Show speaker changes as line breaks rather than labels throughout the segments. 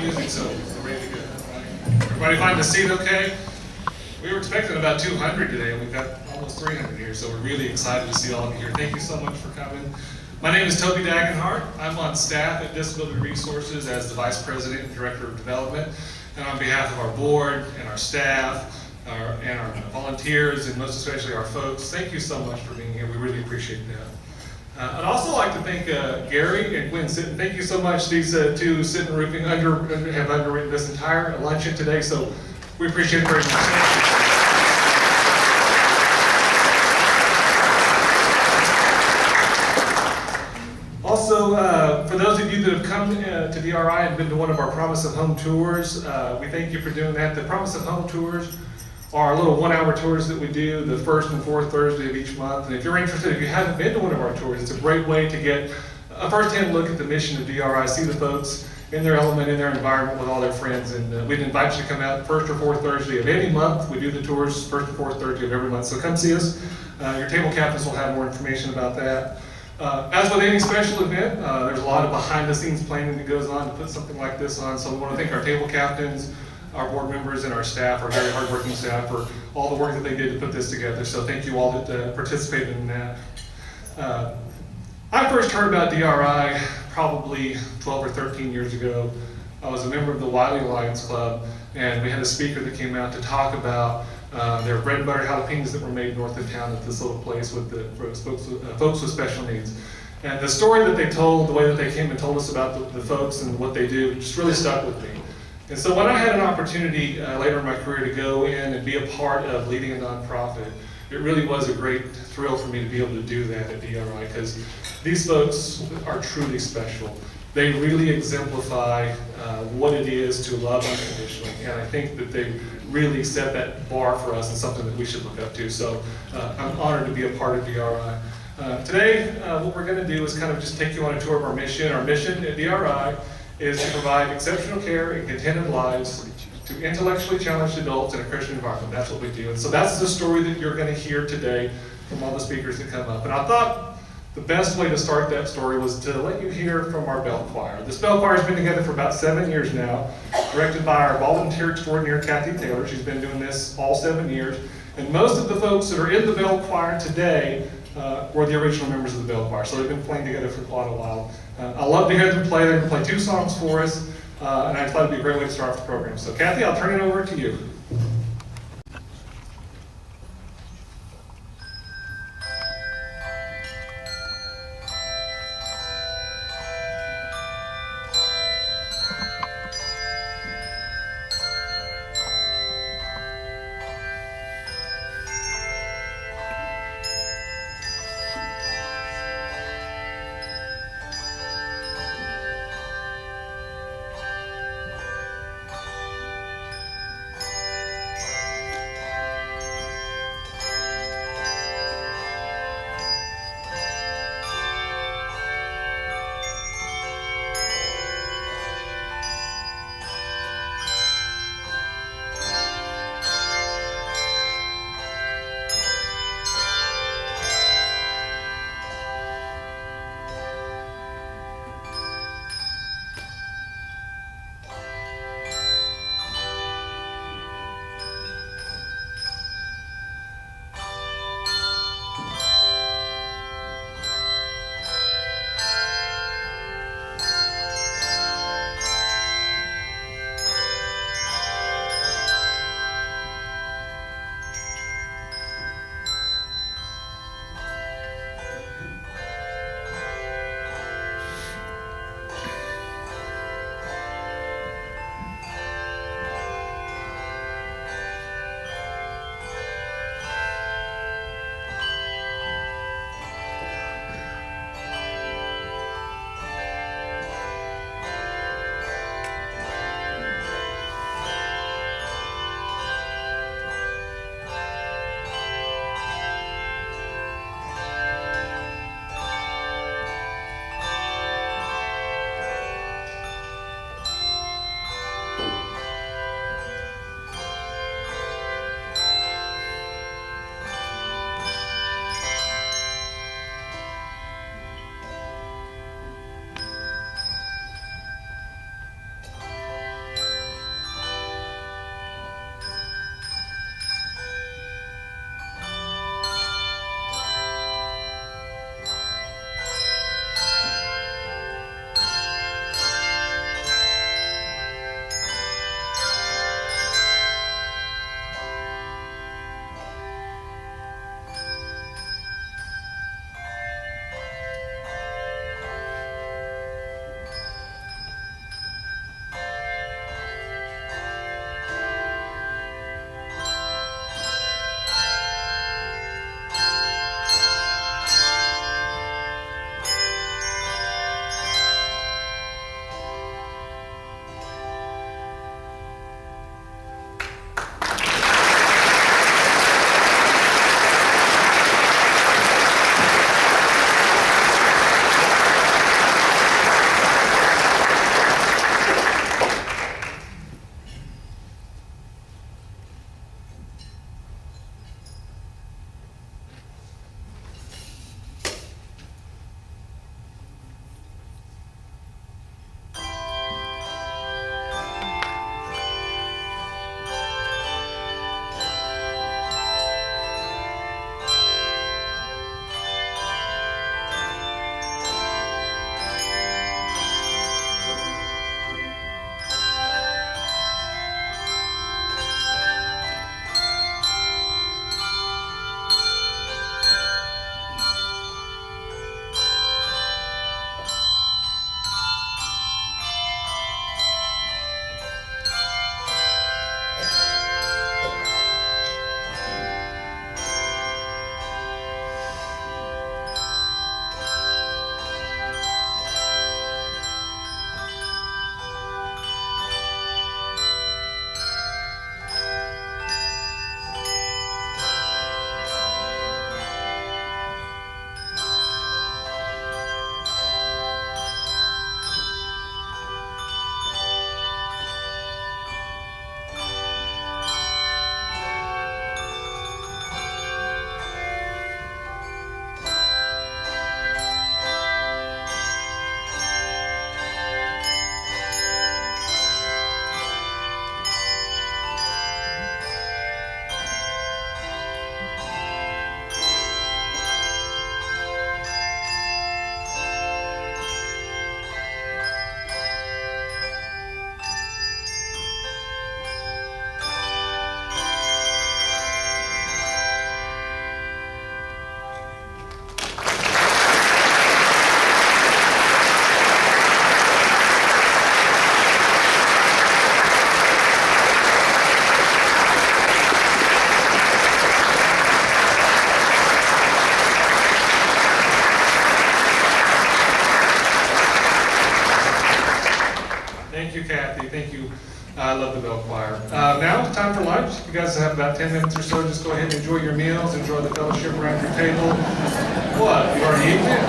music, so we're ready to go. Everybody find a seat okay? We were expecting about 200 today, and we've got almost 300 here, so we're really excited to see all of you here. Thank you so much for coming. My name is Toby Dagenhart. I'm on staff at Disability Resources as the Vice President and Director of Development. And on behalf of our board and our staff, and our volunteers, and most especially our folks, thank you so much for being here. We really appreciate that. I'd also like to thank Gary and Gwen Sitton. Thank you so much. These two Sitton Roofing have underwritten this entire luncheon today, so we appreciate it very much. Thank you. Also, for those of you that have come to DRI and been to one of our Promise of Home tours, we thank you for doing that. The Promise of Home tours are little 1-hour tours that we do the first and fourth Thursday of each month. And if you're interested, if you haven't been to one of our tours, it's a great way to get a first-hand look at the mission of DRI, see the folks in their element, in their environment with all their friends. And we'd invite you to come out first or fourth Thursday of any month. We do the tours first and fourth Thursday of every month. So come see us. Your table captains will have more information about that. As with any special event, there's a lot of behind-the-scenes planning that goes on to put something like this on. So we want to thank our table captains, our board members, and our staff, our very hardworking staff, for all the work that they did to put this together. So thank you all that participated in that. I first heard about DRI probably 12 or 13 years ago. I was a member of the Wiley Lions Club, and we had a speaker that came out to talk about their bread and butter jalapenos that were made north of town at this little place with folks with special needs. And the story that they told, the way that they came and told us about the folks and what they do, just really stuck with me. And so when I had an opportunity later in my career to go in and be a part of leading a nonprofit, it really was a great thrill for me to be able to do that at DRI, because these folks are truly special. They really exemplify what it is to love unconditionally, and I think that they really set that bar for us and something that we should look up to. So I'm honored to be a part of DRI. Today, what we're going to do is kind of just take you on a tour of our mission. Our mission at DRI is to provide exceptional care and contented lives to intellectually challenged adults in a Christian environment. That's what we do. And so that's the story that you're going to hear today from all the speakers that come up. And I thought the best way to start that story was to let you hear from our bell choir. This bell choir has been together for about 7 years now, directed by our volunteer extraordinaire, Kathy Taylor. She's been doing this all 7 years. And most of the folks that are in the bell choir today were the original members of the bell choir. So they've been playing together for quite a while. I love to hear them play. They're going to play 2 songs for us, and I thought it'd be a great way to start off the program. So Kathy, I'll turn it over to you. Thank you, Kathy. Thank you. I love the bell choir. Now it's time for lunch. You guys have about 10 minutes or so. Just go ahead and enjoy your meals, enjoy the fellowship around your table. What? You already eaten it?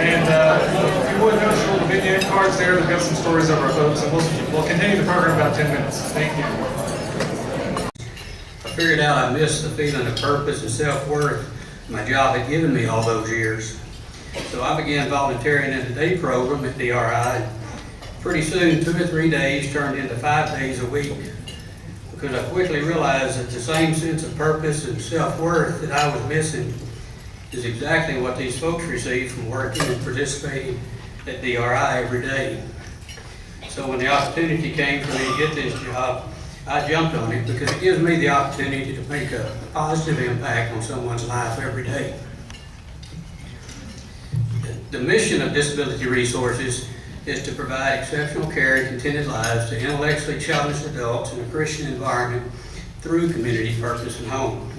And if you would notice your little vignette cards there, they've got some stories of our folks, and we'll continue the program in about 10 minutes. Thank you.
I figured out I missed the feeling of purpose and self-worth my job had given me all those years. So I began volunteering in the day program at DRI. Pretty soon, 2 or 3 days turned into 5 days a week, because I quickly realized that the same sense of purpose and self-worth that I was missing is exactly what these folks receive from working and participating at DRI every day. So when the opportunity came for me to get this job, I jumped on it because it gives me the opportunity to make a positive impact on someone's life every day. The mission of Disability Resources is to provide exceptional care and contented lives to intellectually challenged adults in a Christian environment through community, purpose, and home.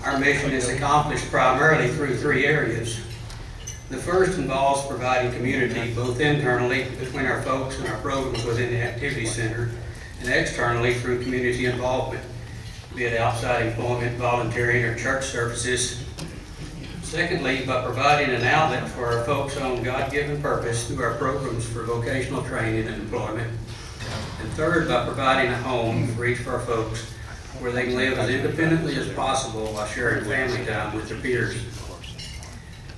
Our mission is accomplished primarily through 3 areas. The first involves providing community, both internally between our folks and our programs within the Activity Center, and externally through community involvement, be it outside employment, volunteering, or church services. Secondly, by providing an outlet for our folks on God-given purpose through our programs for vocational training and employment. And third, by providing a home for each of our folks where they can live as independently as possible while sharing family time with their peers.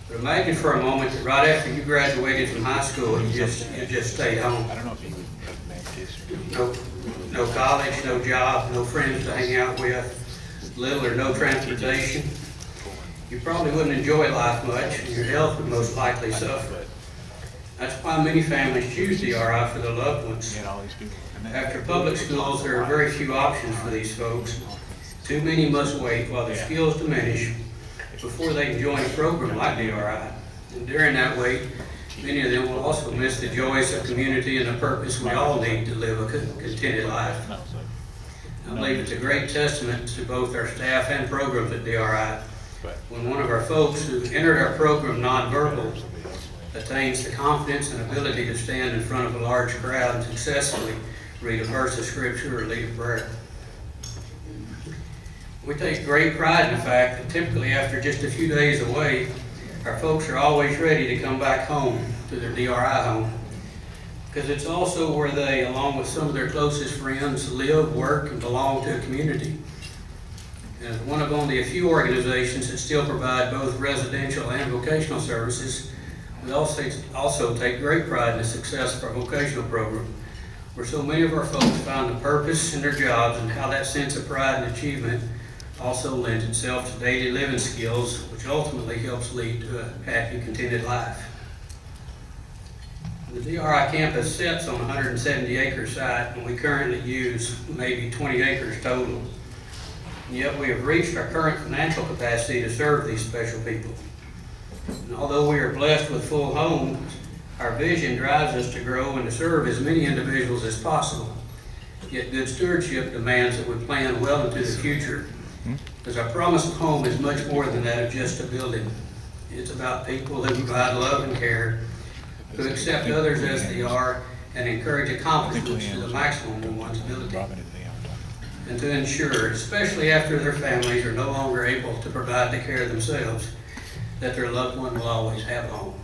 But imagine for a moment that right after you graduated from high school, you just stayed home. No college, no job, no friends to hang out with, little or no transportation. You probably wouldn't enjoy life much, and your health would most likely suffer. That's why many families choose DRI for their loved ones. After public schools, there are very few options for these folks. Too many must wait while their skills diminish before they can join a program like DRI. And during that wait, many of them will also miss the joys of community and the purpose we all need to live a contented life. I believe it's a great testament to both our staff and programs at DRI when one of our folks who entered our program nonverbal attains the confidence and ability to stand in front of a large crowd and successfully read a verse of scripture or lead a prayer. We take great pride in the fact that typically after just a few days away, our folks are always ready to come back home to their DRI home, because it's also where they, along with some of their closest friends, live, work, and belong to a community. And as one of only a few organizations that still provide both residential and vocational services, we also take great pride in the success of our vocational program, where so many of our folks find the purpose in their jobs and how that sense of pride and achievement also lends itself to daily living skills, which ultimately helps lead to a happy, contented life. The DRI campus sits on a 170-acre site, and we currently use maybe 20 acres total. And yet we have reached our current financial capacity to serve these special people. And although we are blessed with full homes, our vision drives us to grow and to serve as many individuals as possible. Yet good stewardship demands that we plan well into the future, because our promise of home is much more than that of just a building. It's about people who provide love and care, who accept others as they are, and encourage accomplishments to the maximum of one's ability. And to ensure, especially after their families are no longer able to provide the care themselves, that their loved one will always have a home.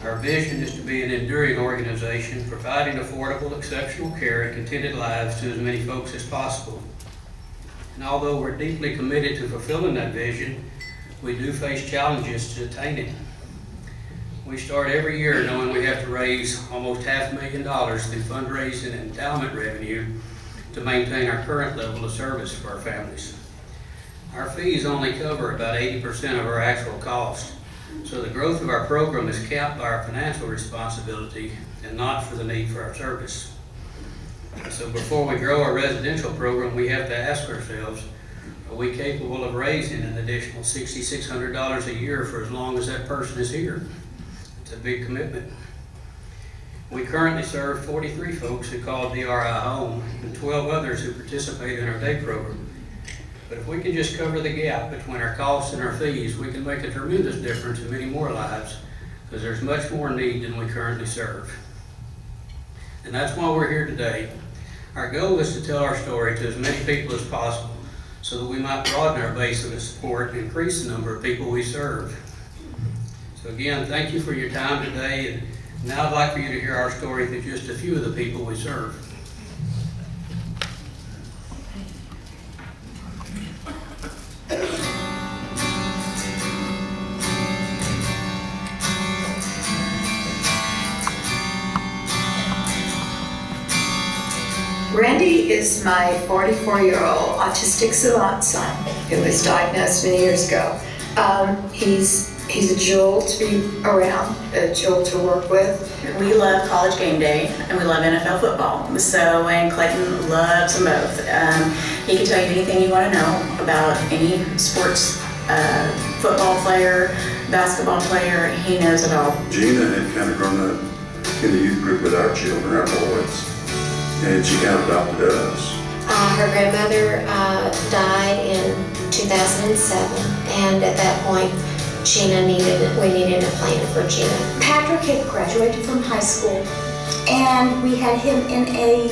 Our vision is to be an enduring organization, providing affordable, exceptional care and contented lives to as many folks as possible. And although we're deeply committed to fulfilling that vision, we do face challenges to attain it. We start every year knowing we have to raise almost $500,000 through fundraising and endowment revenue to maintain our current level of service for our families. Our fees only cover about 80% of our actual cost, so the growth of our program is capped by our financial responsibility and not for the need for our service. So before we grow our residential program, we have to ask ourselves, are we capable of raising an additional $6,600 a year for as long as that person is here? It's a big commitment. We currently serve 43 folks who call DRI home and 12 others who participate in our day program. But if we can just cover the gap between our costs and our fees, we can make a tremendous difference in many more lives, because there's much more need than we currently serve. And that's why we're here today. Our goal is to tell our story to as many people as possible so that we might broaden our base of support and increase the number of people we serve. So again, thank you for your time today, and now I'd like for you to hear our story through just a few of the people we serve.
Randy is my 44-year-old autistic savant son who was diagnosed many years ago. He's a jewel to be around, a jewel to work with.
We love college game day and we love NFL football. And Clayton loves them both. He can tell you anything you want to know about any sports, football player, basketball player. He knows it all.
Gina had kind of grown up in the youth group with our children, our boys, and she kind of adopted us.
Her grandmother died in 2007, and at that point, we needed a plan for Gina.
Patrick had graduated from high school, and we had him in a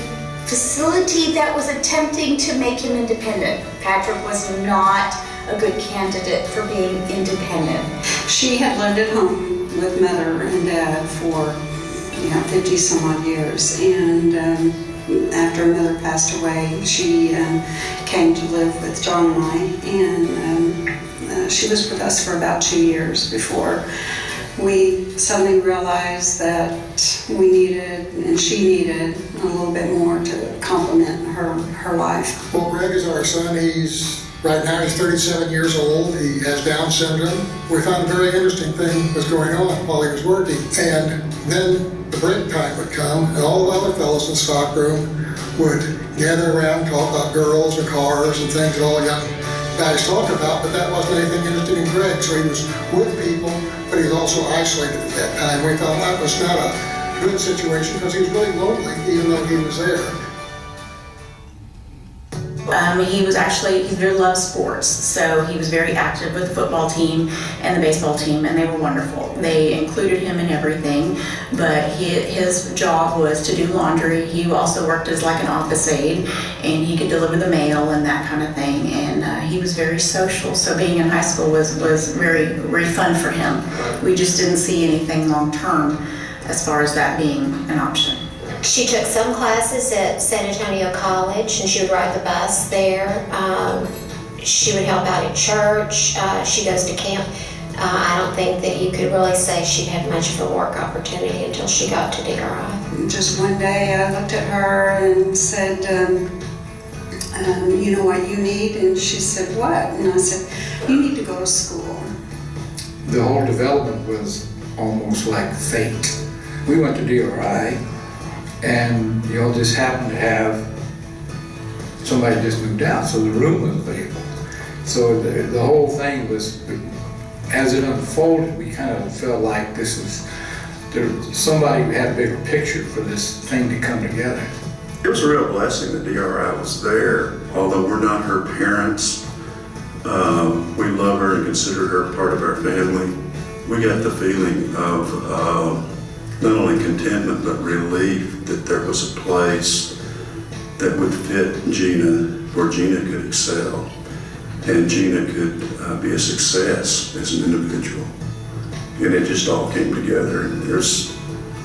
facility that was attempting to make him independent. Patrick was not a good candidate for being independent.
She had lived at home with mother and dad for 50 some odd years, and after mother passed away, she came to live with John and I, and she was with us for about 2 years before we suddenly realized that we needed, and she needed, a little bit more to complement her life.
Well, Greg is our son. Right now he's 37 years old. He has Down syndrome. We found a very interesting thing was going on while he was working. And then the break time would come, and all the other fellows in the stockroom would gather around, talk about girls or cars and things that all young guys talk about, but that wasn't anything interesting in Greg. So he was with people, but he was also isolated at that time. We thought that was not a good situation because he was really lonely, even though he was there.
He really loved sports, so he was very active with the football team and the baseball team, and they were wonderful. They included him in everything, but his job was to do laundry. He also worked as like an office aide, and he could deliver the mail and that kind of thing, and he was very social, so being in high school was very, very fun for him. We just didn't see anything long-term as far as that being an option.
She took some classes at San Antonio College, and she would ride the bus there. She would help out at church. She goes to camp. I don't think that you could really say she had much of a work opportunity until she got to DRI.
Just one day I looked at her and said, you know what you need? And she said, what? And I said, you need to go to school.
The whole development was almost like fate. We went to DRI, and y'all just happened to have somebody just moved out, so the room was available. So the whole thing was, as it unfolded, we kind of felt like somebody who had a bigger picture for this thing to come together.
It was a real blessing that DRI was there. Although we're not her parents, we love her and consider her part of our family. We got the feeling of not only contentment, but relief that there was a place that would fit Gina, where Gina could excel, and Gina could be a success as an individual. And it just all came together, and there's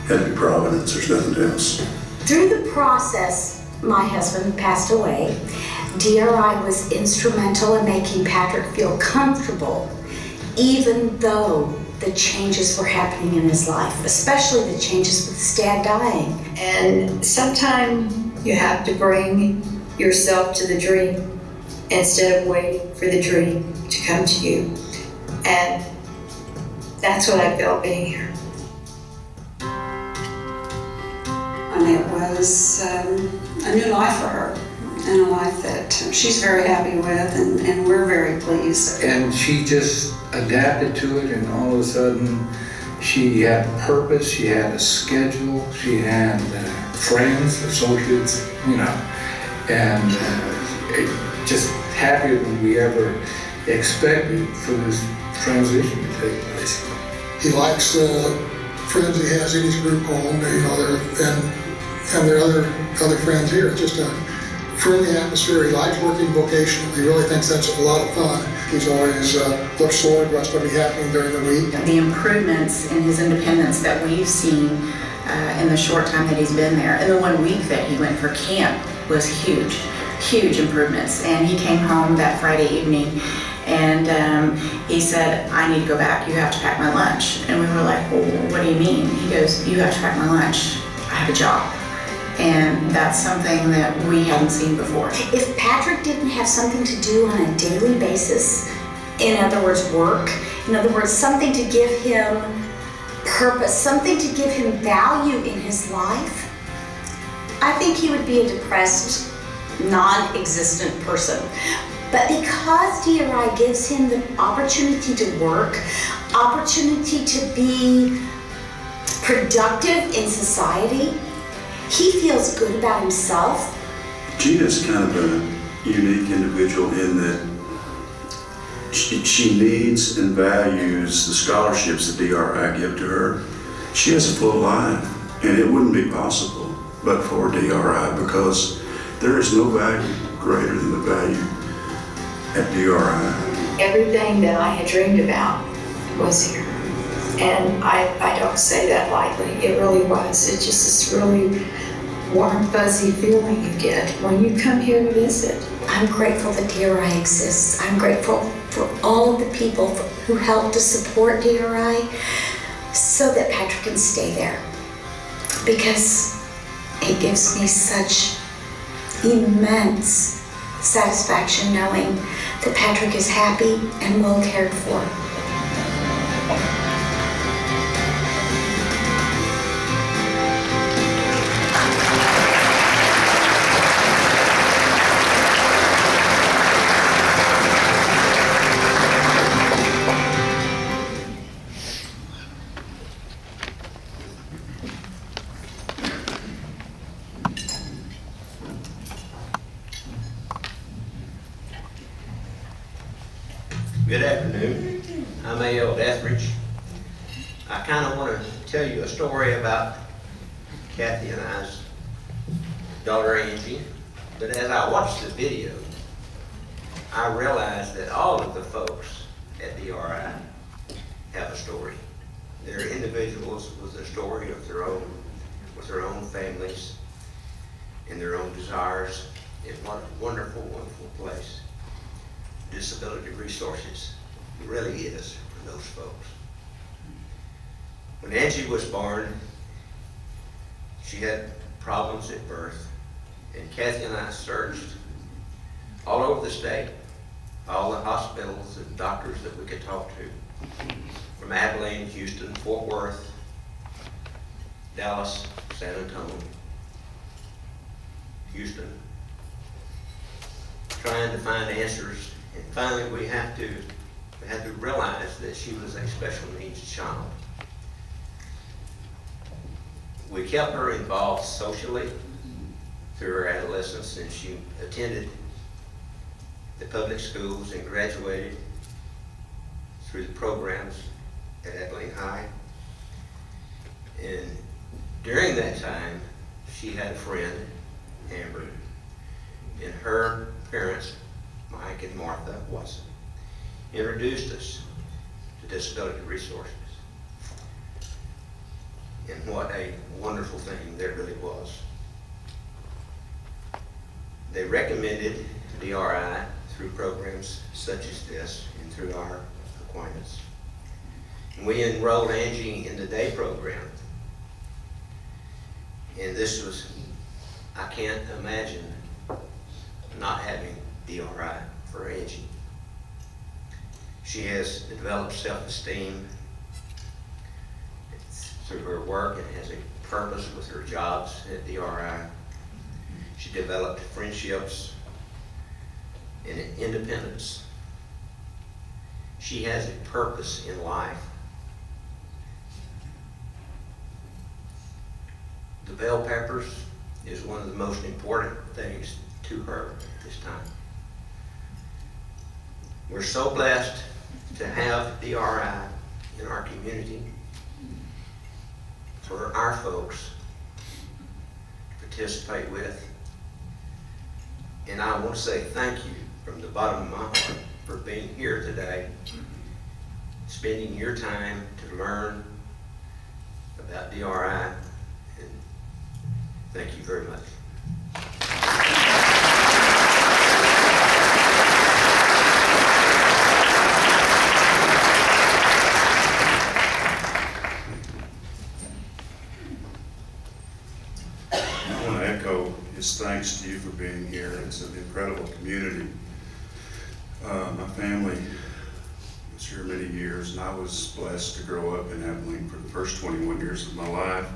had to be providence, there's nothing else.
Through the process, my husband passed away. DRI was instrumental in making Patrick feel comfortable, even though the changes were happening in his life, especially the changes with his dad dying.
And sometimes you have to bring yourself to the dream instead of waiting for the dream to come to you. And that's what I felt being here.
And it was a new life for her, and a life that she's very happy with, and we're very pleased.
And she just adapted to it, and all of a sudden she had a purpose, she had a schedule, she had friends, associates, and just happier than we ever expected for this transition to take place.
He likes the friends he has in his group home, and and their other friends here. It's just a friendly atmosphere. He likes working vocational. He really thinks that's a lot of fun. He's always looks forward to what's going to be happening during the week.
The improvements in his independence that we've seen in the short time that he's been there, and the 1 week that he went for camp was huge improvements. And he came home that Friday evening and he said, I need to go back, you have to pack my lunch. And we were like, well, what do you mean? He goes, you have to pack my lunch, I have a job. And that's something that we hadn't seen before.
If Patrick didn't have something to do on a daily basis, in other words, work, in other words, something to give him purpose, something to give him value in his life, I think he would be a depressed, non-existent person. But because DRI gives him the opportunity to work, opportunity to be productive in society, he feels good about himself.
Gina's kind of a unique individual in that she needs and values the scholarships that DRI give to her. She has a full life, and it wouldn't be possible but for DRI, because there is no value greater than the value at DRI.
Everything that I had dreamed about was here. And I don't say that lightly. It really was. It's just this really warm, fuzzy feeling you get when you come here to visit.
I'm grateful that DRI exists. I'm grateful for all of the people who helped to support DRI so that Patrick can stay there. Because it gives me such immense satisfaction knowing that Patrick is happy and well cared for.
Good afternoon. I'm A.L. Deathridge. I kind of want to tell you a story about Kathy and I's daughter Angie, but as I watched the video, I realized that all of the folks at DRI have a story. They're individuals with a story of their own, with their own families and their own desires. It's what a wonderful, wonderful place. Disability resources really is for those folks. When Angie was born, she had problems at birth, and Kathy and I searched all over the state, all the hospitals and doctors that we could talk to, from Abilene, Houston, Fort Worth, Dallas, San Antonio, Houston, trying to find answers. And finally, we had to realize that she was a special needs child. We kept her involved socially through her adolescence, and she attended the public schools and graduated through the programs at Abilene High. And during that time, she had a friend, Amber, and her parents, Mike and Martha Watson, introduced us to disability resources. And what a wonderful thing there really was. They recommended DRI through programs such as this and through our acquaintance. And we enrolled Angie in the day program. And this was, I can't imagine not having DRI for Angie. She has developed self-esteem through her work and has a purpose with her jobs at DRI. She developed friendships and independence. She has a purpose in life. The bell peppers is one of the most important things to her at this time. We're so blessed to have DRI in our community for our folks to participate with. And I want to say thank you from the bottom of my heart for being here today, spending your time to learn about DRI, and thank you very much.
I want to echo his thanks to you for being here. It's an incredible community. My family was here many years, and I was blessed to grow up in Abilene for the first 21 years of my life.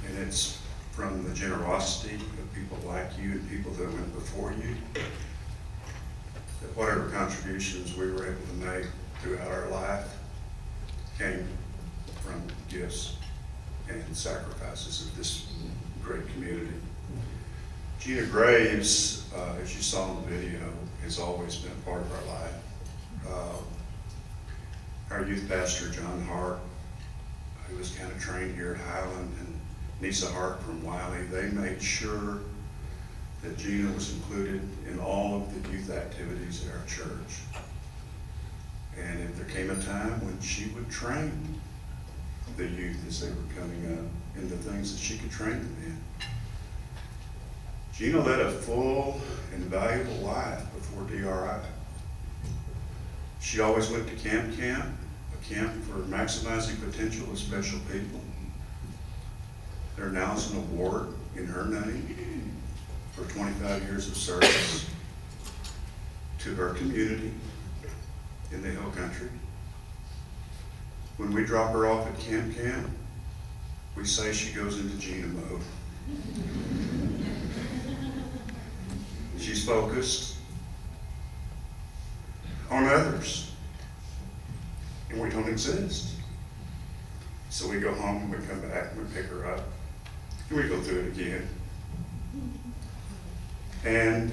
And it's from the generosity of people like you and people that went before you, that whatever contributions we were able to make throughout our life came from gifts and sacrifices of this great community. Gina Graves, as you saw in the video, has always been a part of our life. Our youth pastor, John Hart, who was kind of trained here at Highland, and Nisa Hart from Wiley, they made sure that Gina was included in all of the youth activities at our church. And if there came a time when she would train the youth as they were coming up in the things that she could train them in. Gina led a full and valuable life before DRI. She always went to camp, a camp for maximizing potential of special people. There now is an award in her name for 25 years of service to her community in the Hill Country. When we drop her off at camp, we say she goes into Gina mode. She's focused on others, and we don't exist. So we go home and we come back and we pick her up, and we go through it again. And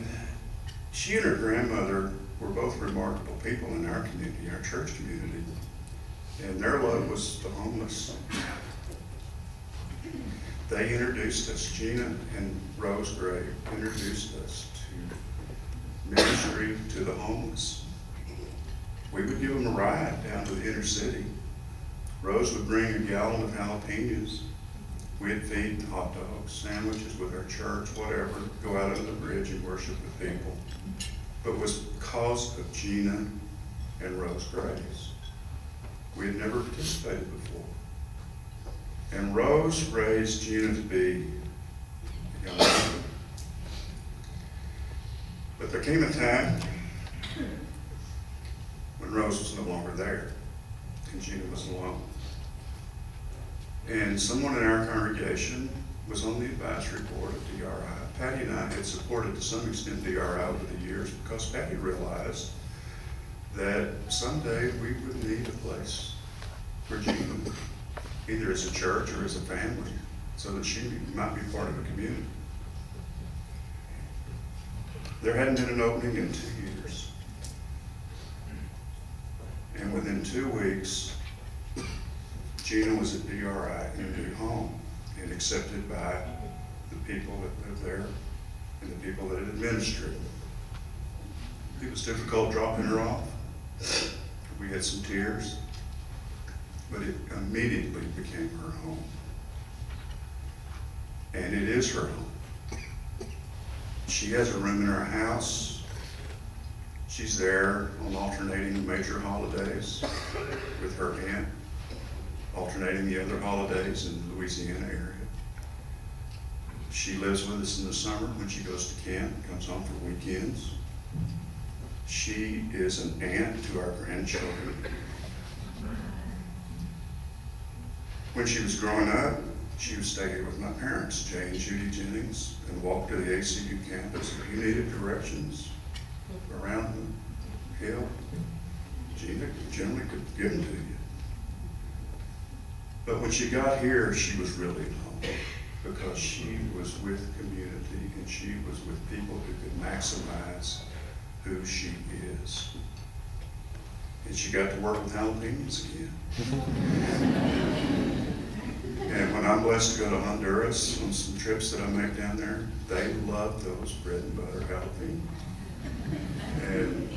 she and her grandmother were both remarkable people in our community, our church community, and their love was the homeless. They introduced us, Gina and Rose Gray introduced us to ministry to the homeless. We would give them a ride down to the inner city. Rose would bring a gallon of jalapenos. We'd feed hot dogs, sandwiches with our church, whatever, go out on the bridge and worship with people. But it was because of Gina and Rose Grace. We had never participated before. And Rose raised Gina to be a young woman. But there came a time when Rose was no longer there, and Gina was alone. And someone in our congregation was on the advisory board of DRI. Patty and I had supported to some extent DRI over the years because Patty realized that someday we would need a place for Gina, either as a church or as a family, so that she might be part of a community. There hadn't been an opening in 2 years. And within 2 weeks, Gina was at DRI in a new home and accepted by the people that lived there and the people that had administered. It was difficult dropping her off. We had some tears, but it immediately became her home. And it is her home. She has a room in our house. She's there on alternating major holidays with her aunt, alternating the other holidays in the Louisiana area. She lives with us in the summer when she goes to camp, comes home for weekends. She is an aunt to our grandchildren. When she was growing up, she would stay here with my parents, Jay and Judy Jennings, and walk to the ACU campus. If you needed directions around the hill, Gina generally could give them to you. But when she got here, she was really at home because she was with community and she was with people who could maximize who she is. And she got to work with jalapenos again. And when I'm blessed to go to Honduras on some trips that I make down there. They love those bread and butter jalapeno. And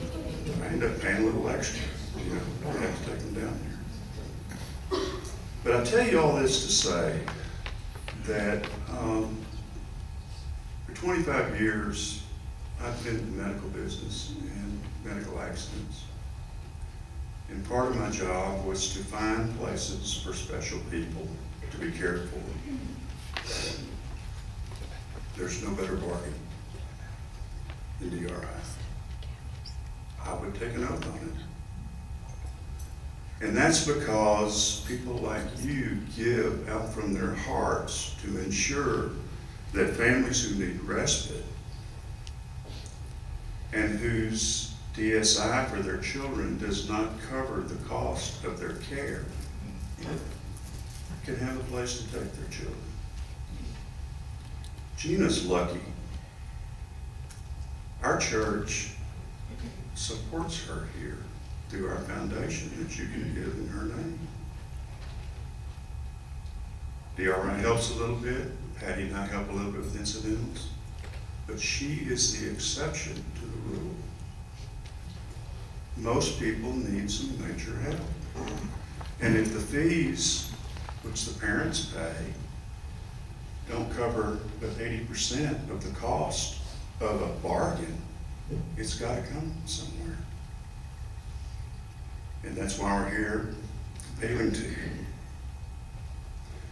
I end up paying a little extra, you know, I have to take them down there. But I tell you all this to say that for 25 years, I've been in the medical business and medical accidents. And part of my job was to find places for special people to be cared for. There's no better bargain than DRI. I would take an oath on it. And that's because people like you give out from their hearts to ensure that families who need respite and whose DSI for their children does not cover the cost of their care can have a place to take their children. Gina's lucky. Our church supports her here through our foundation that you can give in her name. DRI helps a little bit. Patty and I help a little bit with incidentals. But she is the exception to the rule. Most people need some major help. And if the fees, which the parents pay, don't cover but 80% of the cost of a bargain, it's got to come somewhere. And that's why we're here appealing to you.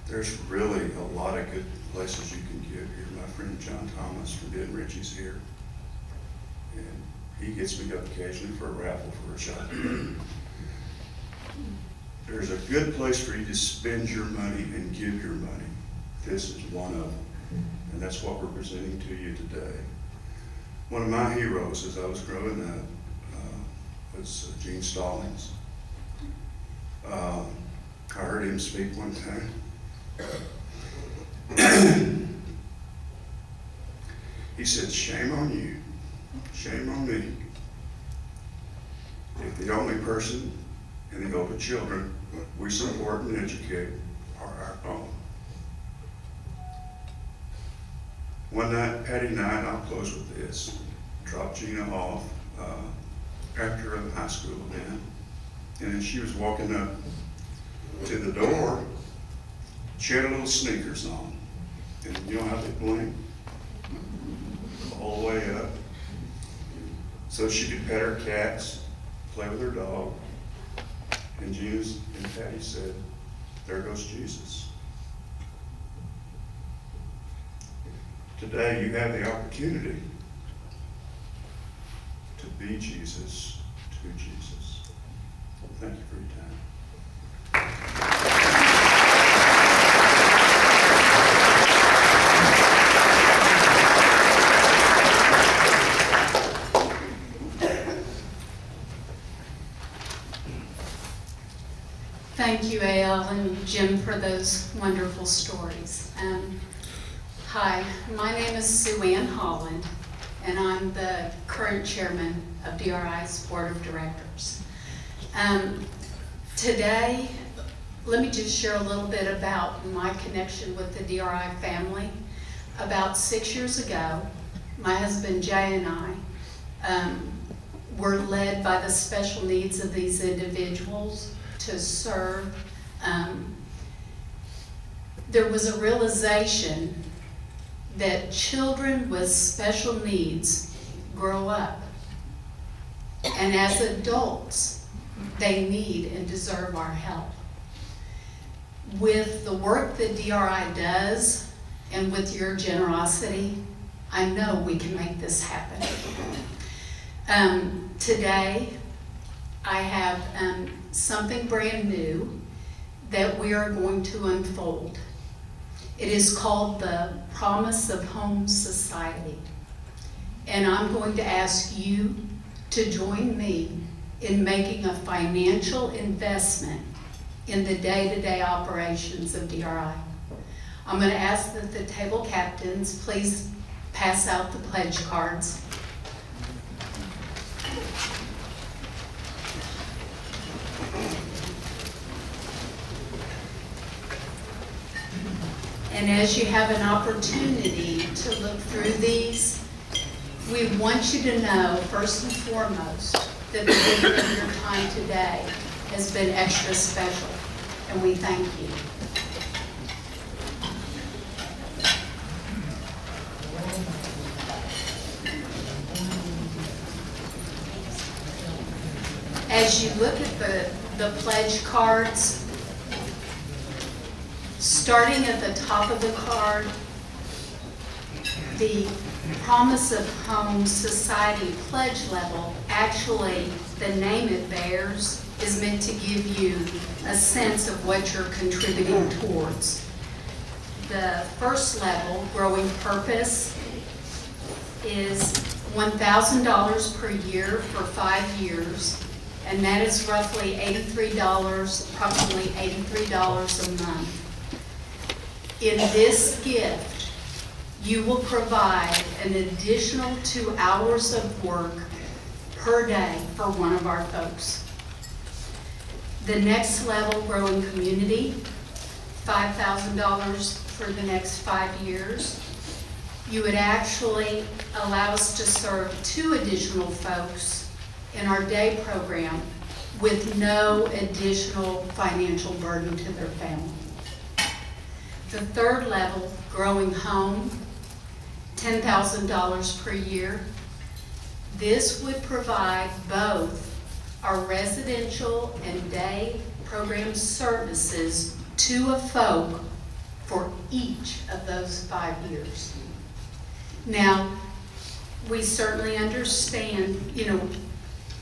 There's really a lot of good places you can give here. My friend John Thomas from Ben Ritchie's here. And he gets me up occasionally for a raffle for a shot. There's a good place for you to spend your money and give your money. This is one of them. And that's what we're presenting to you today. One of my heroes as I was growing up was Gene Stallings. I heard him speak one time. He said, "Shame on you, shame on me, if the only person in the older children we support and educate are our own." One night, Patty and I, and I'll close with this, dropped Gina off after a high school event, and as she was walking up to the door, she had little sneakers on, and you know how they blink? All the way up. So she could pet her cats, play with her dog, and Patty said, "There goes Jesus." Today you have the opportunity to be Jesus to Jesus. Thank you for your time.
Thank you, A.L. and Jim, for those wonderful stories. Hi, my name is Sue Ann Holland, and I'm the current chairman of DRI's Board of Directors. Today, let me just share a little bit about my connection with the DRI family. About 6 years ago, my husband Jay and I were led by the special needs of these individuals to serve. There was a realization that children with special needs grow up, and as adults, they need and deserve our help. With the work that DRI does, and with your generosity, I know we can make this happen. Today, I have something brand new that we are going to unfold. It is called the Promise of Home Society. And I'm going to ask you to join me in making a financial investment in the day-to-day operations of DRI. I'm going to ask that the table captains please pass out the pledge cards. And as you have an opportunity to look through these, we want you to know, first and foremost, that the giving of your time today has been extra special, and we thank you. As you look at the pledge cards, starting at the top of the card, the Promise of Home Society pledge level, actually, the name it bears is meant to give you a sense of what you're contributing towards. The first level, Growing Purpose, is $1,000 per year for 5 years, and that is roughly $83, approximately $83 a month. In this gift, you will provide an additional 2 hours of work per day for one of our folks. The next level, Growing Community, $5,000 for the next 5 years. You would actually allow us to serve 2 additional folks in our day program with no additional financial burden to their family. The third level, Growing Home, $10,000 per year. This would provide both our residential and day program services to a folk for each of those 5 years. Now, we certainly understand,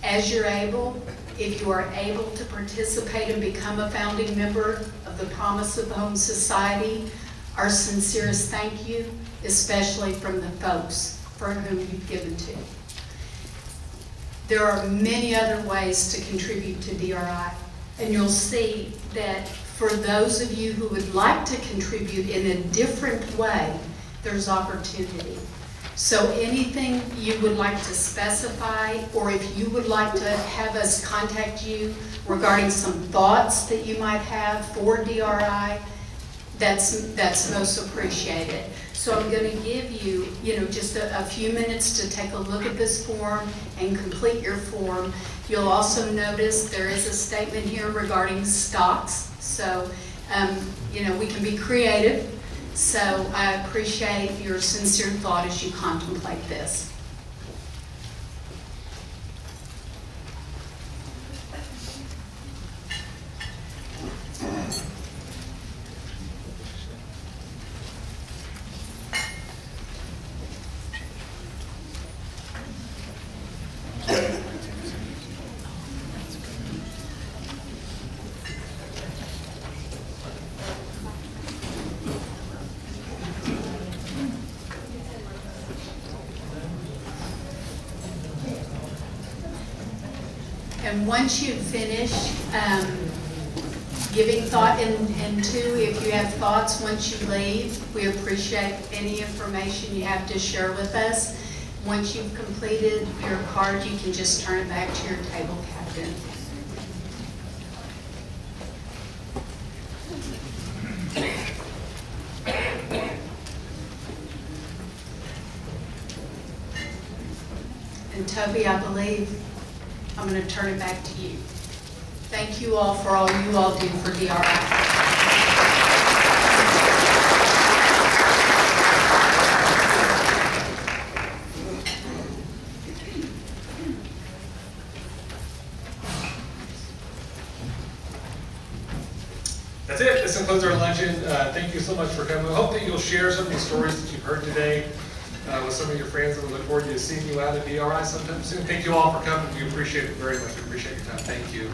as you're able, if you are able to participate and become a founding member of the Promise of Home Society, our sincerest thank you, especially from the folks for whom you've given to. There are many other ways to contribute to DRI, and you'll see that for those of you who would like to contribute in a different way, there's opportunity. So anything you would like to specify, or if you would like to have us contact you regarding some thoughts that you might have for DRI, that's most appreciated. So I'm going to give you, just a few minutes to take a look at this form and complete your form. You'll also notice there is a statement here regarding stocks. So, we can be creative. So I appreciate your sincere thought as you contemplate this. And once you finish giving thought into, if you have thoughts once you leave, we appreciate any information you have to share with us. Once you've completed your card, you can just turn it back to your table captain. And Toby, I believe I'm going to turn it back to you. Thank you all for all you all do for DRI.
That's it. This concludes our luncheon. Thank you so much for coming. I hope that you'll share some of these stories that you've heard today with some of your friends, and we look forward to seeing you out at DRI sometime soon. Thank you all for coming. We appreciate it very much. We appreciate your time. Thank you.